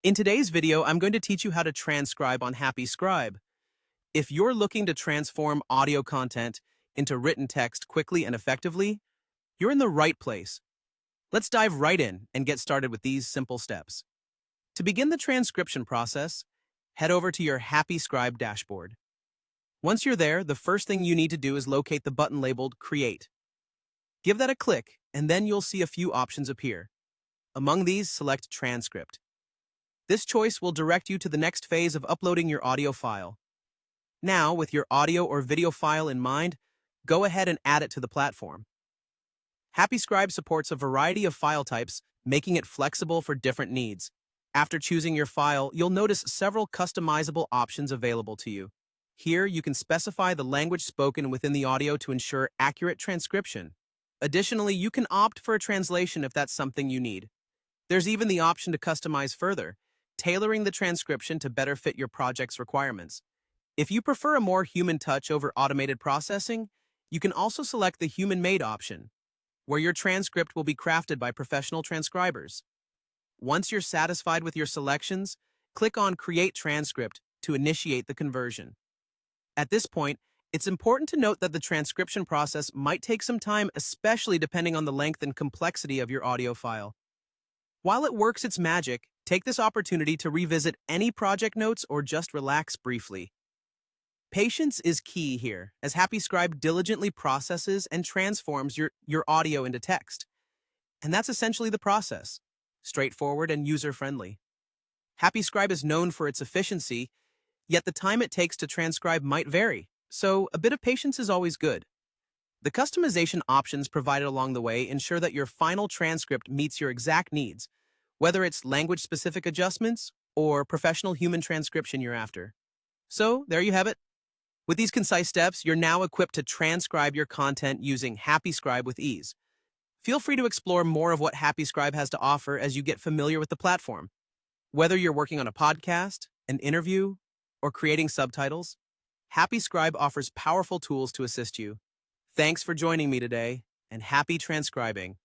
In today's video, I'm going to teach you how to transcribe on Scribe. If you're looking to transform audio content into written text quickly and effectively, you're in the right place. Let's dive right in and get started with these simple steps. To begin the transcription process, head over to your Scribe dashboard. Once you're there, the first thing you need to do is locate the button labeled Create. Give that a click, and then you'll see a few options appear. Among these, select Transcript. This choice will direct you to the next phase of uploading your audio file. Now, with your audio or video file in mind, go ahead and add it to the platform. Scribe supports a variety of file types, making it flexible for different needs. After choosing your file, you'll notice several customizable options available to you. Here, you can specify the language spoken within the audio to ensure accurate transcription. Additionally, you can opt for a translation if that's something you need. There's even the option to customize further, tailoring the transcription to better fit your project's requirements. If you prefer a more human touch over automated processing, you can also select the human-made option, where your transcript will be crafted by professional transcribers. Once you're satisfied with your selections, click on Create Transcript to initiate the conversion. At this point, it's important to note that the transcription process might take some time, especially depending on the length and complexity of your audio file. While it works its magic, take this opportunity to revisit any project notes or just relax briefly. Patience is key here, as Scribe diligently processes and transforms your audio into text. And that's essentially the process, straightforward and user-friendly. Scribe is known for its efficiency, yet the time it takes to transcribe might vary, so a bit of patience is always good. The customization options provided along the way ensure that your final transcript meets your exact needs, whether it's language-specific adjustments or professional human transcription you're after. So, there you have it. With these concise steps, you're now equipped to transcribe your content using Scribe with ease. Feel free to explore more of what Scribe has to offer as you get familiar with the platform. Whether you're working on a podcast, an interview, or creating subtitles, Scribe offers powerful tools to assist you. Thanks for joining me today, and happy transcribing.